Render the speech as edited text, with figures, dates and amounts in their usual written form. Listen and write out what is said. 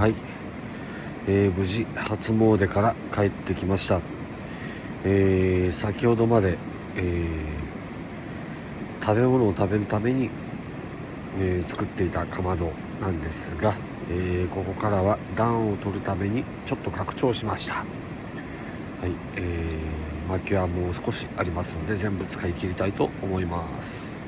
はい、無事初詣から帰ってきました。先ほどまで、食べ物を食べるために、作っていたかまどなんですが、ここからは暖を取るためにちょっと拡張しました。はい、薪はもう少しありますので全部使い切りたいと思います。